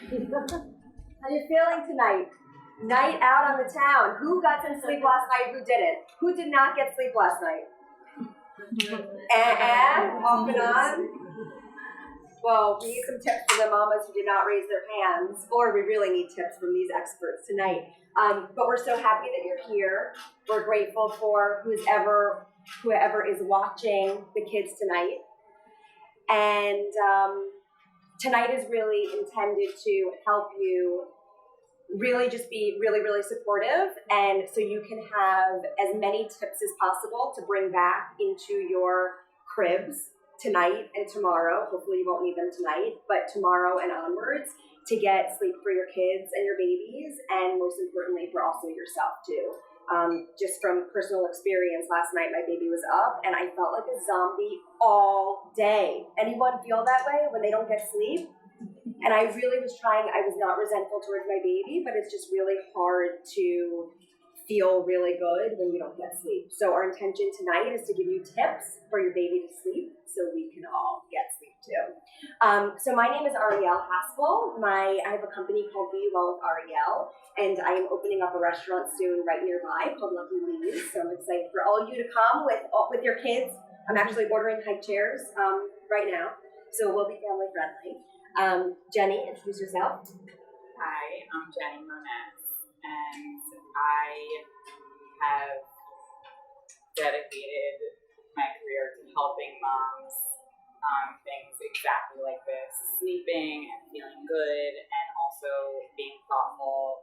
How you feeling tonight? Night out on the town. Who got some sleep last night? Who didn't? Who did not get sleep last night? And off and on. Well, we need some tips from the mamas who did not raise their hands, or we really need tips from these experts tonight. But we're so happy that you're here. We're grateful for whoever is watching the kids tonight. And tonight is really intended to help you really just be really, really supportive, and so you can have as many tips as possible to bring back into your cribs tonight and tomorrow. Hopefully you won't need them tonight, but tomorrow and onwards, to get sleep for your kids and your babies, and most importantly for also yourself too. Just from personal experience, last night my baby was up and I felt like a zombie all day. Anyone feel that way when they don't get sleep? And I really was trying, I was not resentful towards my baby, but it's just really hard to feel really good when you don't get sleep. So our intention tonight is to give you tips for your baby to sleep so we can all get sleep too. So my name is Arielle Haspel. I have a company called Be Well with Arielle, and I am opening up a restaurant soon right nearby called Lucky Lee's. So I'm excited for all of you to come with your kids. I'm actually ordering high chairs right now, so we'll be family friendly. Jennie, introduce yourself. Hi, I'm Jennie Monnes, and I have dedicated my career to helping moms on things exactly like this, sleeping and feeling good, and also being thoughtful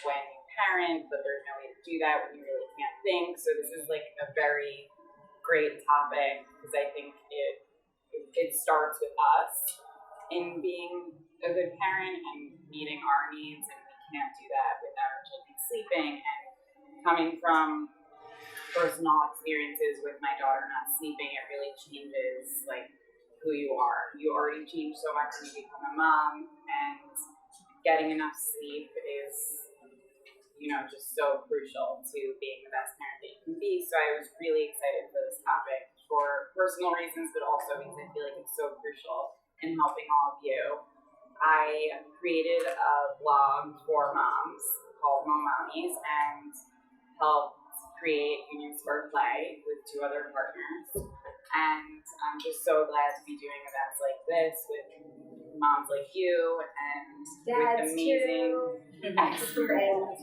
when you parent, but there's no way to do that when you really can't think. So this is like a very great topic because I think it starts with us in being a good parent and meeting our needs, and we can't do that without our children sleeping. And coming from personal experiences with my daughter not sleeping, it really changes like who you are. You already change so much when you become a mom, and getting enough sleep is, just so crucial to being the best parent that you can be. So I was really excited for this topic for personal reasons, but also because I feel like it's so crucial in helping all of you. I created a blog for moms called Mommies and helped create Union Square Play with 2 other partners. And I'm just so glad to be doing events like this with moms like you and Dads with amazing And experts. nannies,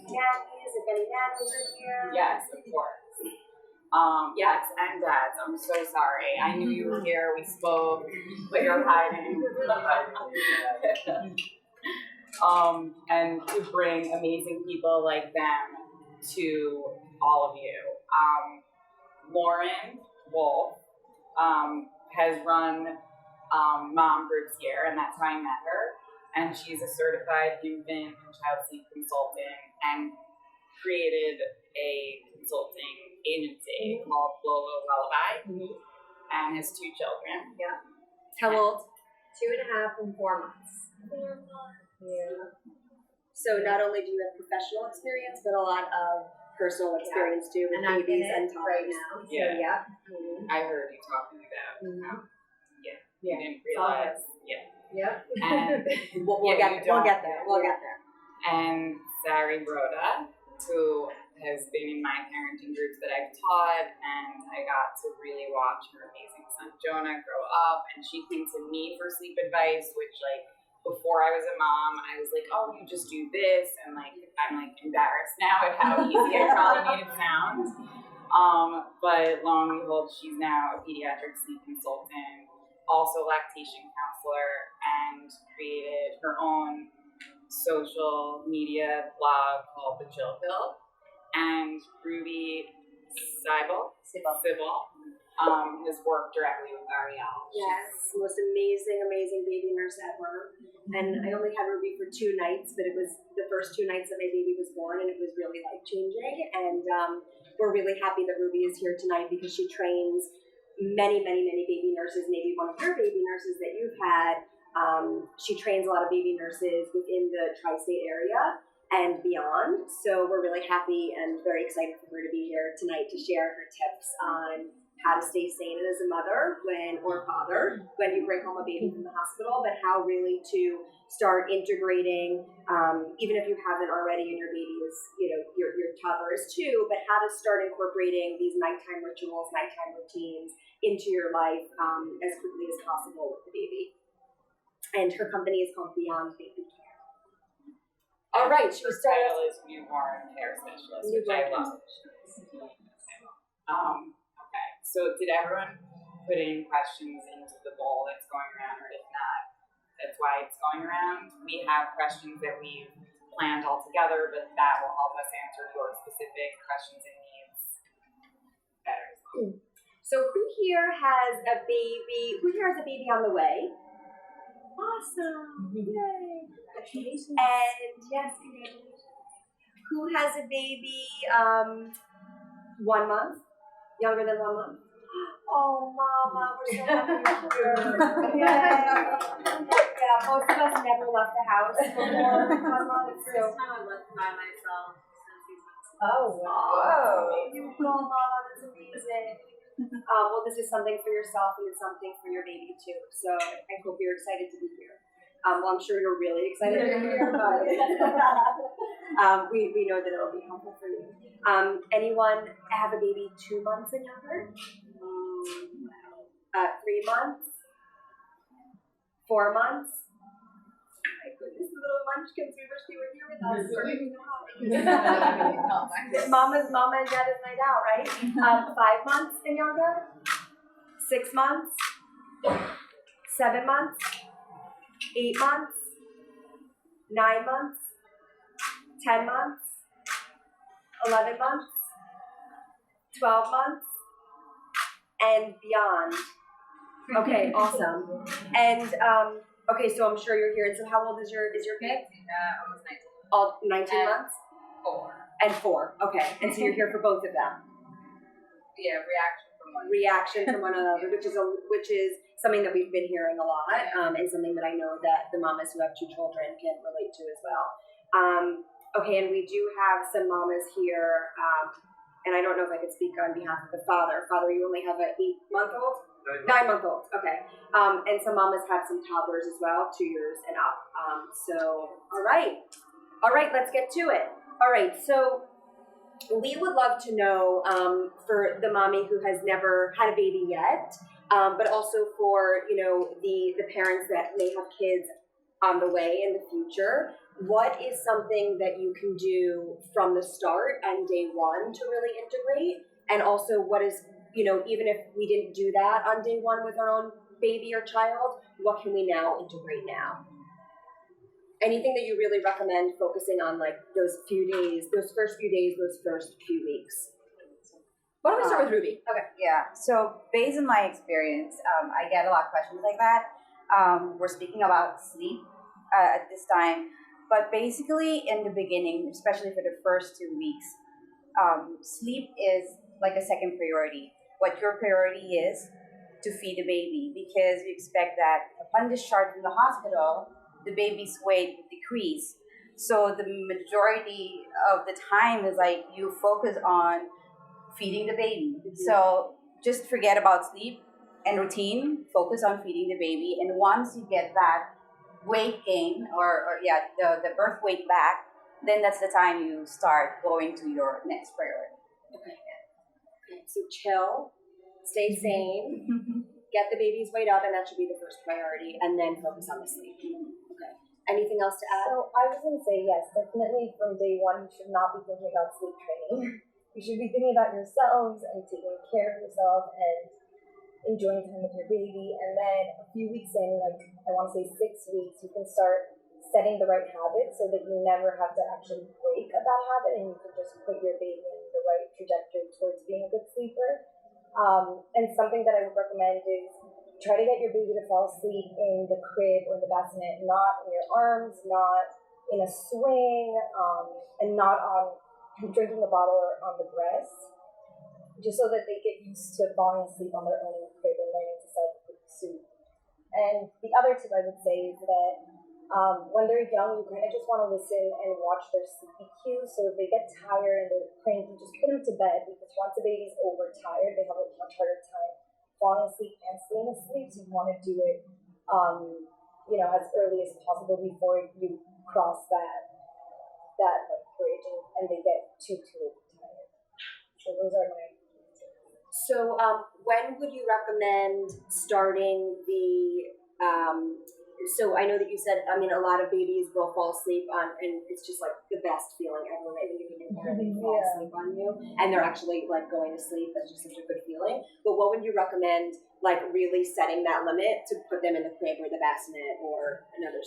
if any nannies are here. Yes, of course. Yes, and dads. I'm so sorry. I knew you were here. We spoke, but you're hiding. And to bring amazing people like them to all of you. Lauren Wolf has run mom groups here, and that's how I met her. And she's a certified infant and child sleep consultant and created a consulting agency called Lolo Lullaby, and has 2 children. Yeah. How old? 2.5 and 4 months. 4 months. Yeah. So not only do you have professional experience, but a lot of personal experience too with babies and toddlers. Right now. Yeah. So, yeah. I heard you talking about how you didn't realize. Yeah. Yep. And we'll get there. And Sari Broda, who has been in my parenting groups that I've taught, and I got to really watch her amazing son Jonah grow up, and she came to me for sleep advice, which before I was a mom, I was like, oh, you just do this, and I'm embarrassed now at how easy I probably made it sound. But lo and behold, she's now a pediatric sleep consultant, also lactation counselor, and created her own social media blog called The Chill Pill. And Ruby Sybil has worked directly with Arielle. Yes, most amazing baby nurse ever. And I only had Ruby for 2 nights, but it was the first 2 nights that my baby was born, and it was really life-changing. And we're really happy that Ruby is here tonight because she trains many baby nurses, maybe one of your baby nurses that you've had. She trains a lot of baby nurses within the tri-state area. and beyond. So we're really happy and very excited for her to be here tonight to share her tips on how to stay sane as a mother or father when you bring home a baby from the hospital, but how really to start integrating, even if you haven't already and your baby is, your toddler is too, but how to start incorporating these nighttime rituals, nighttime routines into your life as quickly as possible with the baby. And her company is called Beyond Baby Care. All right, should we start? Her title is Newborn Care Specialist, which I love. Okay, so did everyone put in questions into the bowl that's going around, or if not, that's why it's going around? We have questions that we've planned all together, but that will help us answer your specific questions and needs better. So who here has a baby? Who here has a baby on the way? Awesome! Yay! And yes, who has a baby 1 month? Younger than 1 month? Oh, Mama, we're so happy you're here. Yeah, most of us never left the house before 1 month. So. I left by myself since he was. Oh, wow. You go, Mama, that's amazing. Well, this is something for yourself and it's something for your baby too. So I hope you're excited to be here. Well, I'm sure you're really excited to be here, but we know that it'll be helpful for you. Anyone have a baby 2 months and younger? 3 months? 4 months? My goodness, little munchkins, we wish they were here with us. Mama and Dada's night out, right? 5 months and younger? 6 months? 7 months? 8 months? 9 months? 10 months? 11 months? 12 months? And beyond. Okay, awesome. And okay, so I'm sure you're here. And so how old is your kid? Almost 19. All 19 months? 4. And 4. Okay. And so you're here for both of them. Yeah, Reaction from one another, which is something that we've been hearing a lot, and something that I know that the mamas who have 2 children can relate to as well. Okay, and we do have some mamas here, and I don't know if I could speak on behalf of the father. Father, you only have an 8-month-old? 9-month-old, okay. And some mamas have some toddlers as well, 2 years and up. All right, let's get to it. All right, so we would love to know for the mommy who has never had a baby yet, but also for the parents that may have kids on the way in the future. What is something that you can do from the start and day one to really integrate? And also what is, even if we didn't do that on day one with our own baby or child, what can we now integrate now? Anything that you really recommend focusing on, like those first few days, those first few weeks? Why don't we start with Ruby? Okay. Yeah. So based on my experience, I get a lot of questions like that. We're speaking about sleep at this time, but basically in the beginning, especially for the first 2 weeks, sleep is like a second priority. What your priority is to feed the baby, because we expect that upon discharge from the hospital, the baby's weight will decrease. So the majority of the time is like you focus on feeding the baby. Mm-hmm. So just forget about sleep and routine, focus on feeding the baby. And once you get that weight gain the birth weight back, then that's the time you start going to your next priority. Okay. So chill, stay sane, get the baby's weight up, and that should be the first priority, and then focus on the sleep. Okay. Anything else to add? So I was going to say, yes, definitely from day one, you should not be thinking about sleep training. You should be thinking about yourselves and taking care of yourself and enjoying time with your baby. And then a few weeks in, like I want to say 6 weeks, you can start setting the right habits so that you never have to actually break a bad habit and you can just put your baby in the right trajectory towards being a good sleeper. And something that I would recommend is try to get your baby to fall asleep in the crib or the bassinet, not in your arms, not in a swing, and not on drinking the bottle or on the breast, just so that they get used to falling asleep on their own in the crib and learning to self-soothe. And the other tip I would say is that When they're young, you kind of just want to listen and watch their sleepy cues. So if they get tired and they're cranky, just put them to bed, because once the baby's overtired, they have a much harder time falling asleep and staying asleep. So you want to do it, as early as possible before you cross that like bridge and they get too tired. So those are my. So, when would you recommend starting the? So I know that you said, a lot of babies will fall asleep on, and it's just like the best feeling ever, right? When you can hear them fall asleep on you, and they're actually like going to sleep. That's just such a good feeling. But what would you recommend, like really setting that limit to put them in the crib or the bassinet or another?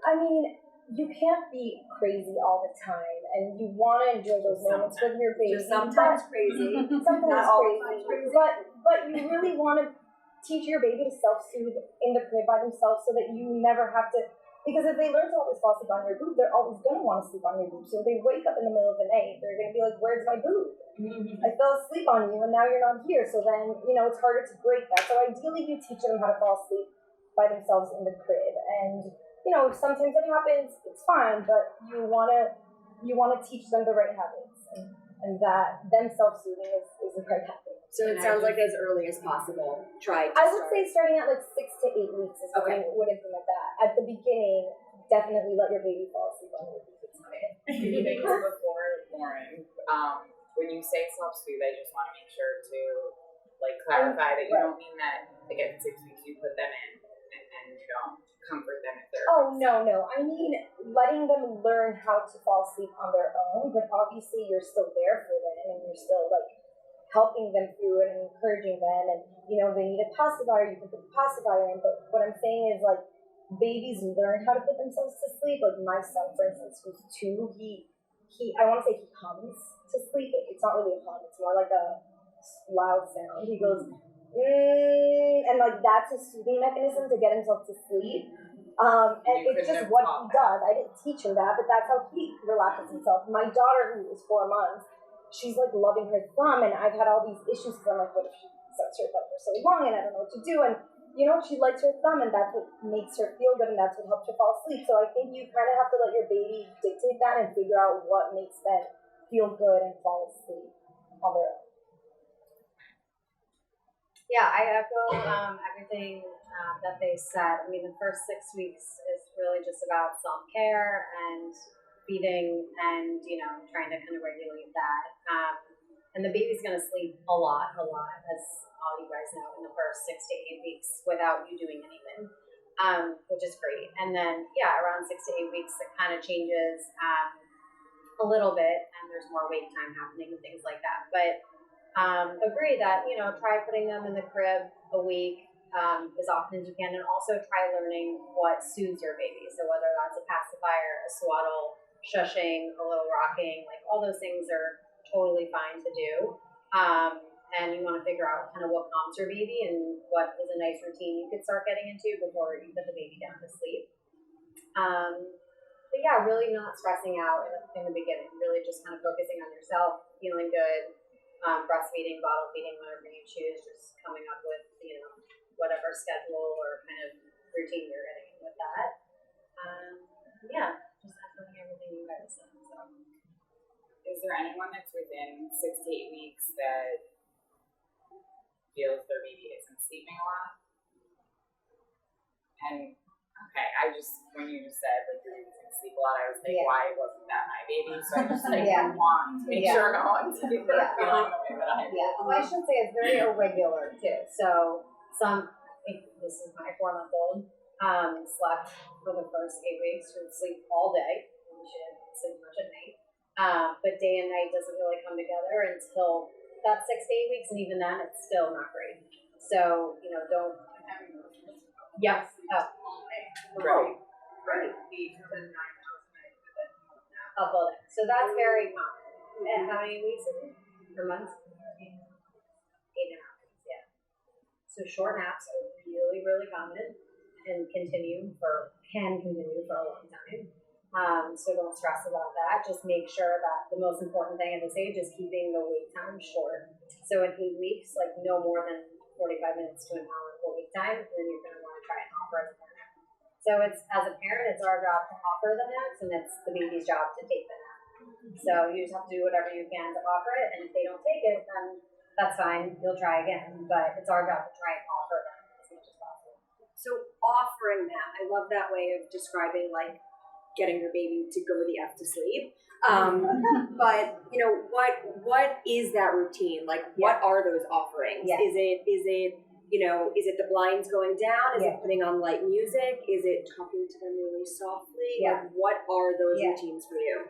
I mean, you can't be crazy all the time, and you want to enjoy those moments with your baby. Just sometimes crazy. Sometimes crazy. But you really want to teach your baby to self-soothe in the crib by themselves, so that you never have to. Because if they learn to always fall asleep on your boob, they're always going to want to sleep on your boob. So if they wake up in the middle of the night, they're going to be like, "Where's my boob? I fell asleep on you, and now you're not here." So then, it's harder to break that. So ideally, you teach them how to fall asleep by themselves in the crib. And sometimes it happens, it's fine, but you wanna teach them the right habits, and that them self-soothing is the right habit. So it sounds like as early as possible. I would say starting at like 6 to 8 weeks is when I would implement that. At the beginning, definitely let your baby fall asleep on your baby's crib. Things before Lauren, when you say self-soothe, I just want to make sure to clarify that you don't mean that at 6 weeks you put them in and you don't comfort them if they're. Oh no! I mean, letting them learn how to fall asleep on their own, but obviously you're still there for them, and you're still helping them through it and encouraging them. And they need a pacifier, you can put the pacifier in. But what I'm saying is, babies learn how to put themselves to sleep. Like my son, for instance, who's 2, he I want to say he hums to sleep. It's not really a hum, it's more like a loud sound. He goes and that's his soothing mechanism to get himself to sleep. And it's just what he does. I didn't teach him that, but that's how he relaxes himself. My daughter, who is 4 months, she's loving her thumb, and I've had all these issues because I'm like, what if she sets her thumb for so long and I don't know what to do? And she likes her thumb, and that's what makes her feel good, and that's what helps her fall asleep. So I think you kind of have to let your baby dictate that and figure out what makes them feel good and fall asleep on their own. Yeah, I echo everything that they said. I mean, the first 6 weeks is really just about self-care and feeding and, trying to kind of regulate that. And the baby's going to sleep a lot, as all you guys know, in the first 6 to 8 weeks without you doing anything, which is great. And then, around 6 to 8 weeks, it kind of changes a little bit, and there's more wake time happening and things like that. But agree that, try putting them in the crib a week as often as you can, and also try learning what soothes your baby. So whether that's a pacifier, a swaddle, shushing, a little rocking, all those things are totally fine to do. And you want to figure out kind of what calms your baby and what is a nice routine you could start getting into before you put the baby down to sleep. But really not stressing out in the beginning, really just kind of focusing on yourself, feeling good. Breastfeeding, bottle feeding, whatever you choose, just coming up with, whatever schedule or kind of routine you're getting in with that. Just echoing everything you guys said. So, is there anyone that's within 6 to 8 weeks that feels their baby isn't sleeping a lot? And when you just said your baby's gonna sleep a lot, I was like, why wasn't that my baby? So I just want to make sure no one's feeling the way that I do. Yeah, well, I should say it's very irregular too. So this is my 4-month-old, slept for the first 8 weeks. She would sleep all day. She didn't sleep much at night. But day and night doesn't really come together until that 6 to 8 weeks, and even then, it's still not great. So don't. Yes. Right. So that's very common. And how many weeks is it? Per month? 8.5 weeks, yeah. So short naps are really, really common and can continue for a long time. So don't stress about that. Just make sure that the most important thing at this age is keeping the wait time short. So in 8 weeks, no more than 45 minutes to an hour for wait time, and then you're going to want to try and offer it more. So it's, as a parent, it's our job to offer the naps, and it's the baby's job to take the nap. So you just have to do whatever you can to offer it, and if they don't take it, then that's fine, you'll try again. But it's our job to try and offer them as much as possible. So offering that, I love that way of describing like getting your baby to go the F to sleep. But you know, what is that routine? Like, what are those offerings? Yeah. Is it you know, is it the blinds going down? Is it putting on light music? Is it talking to them really softly? Yeah. Like, what are those Yeah. routines for you?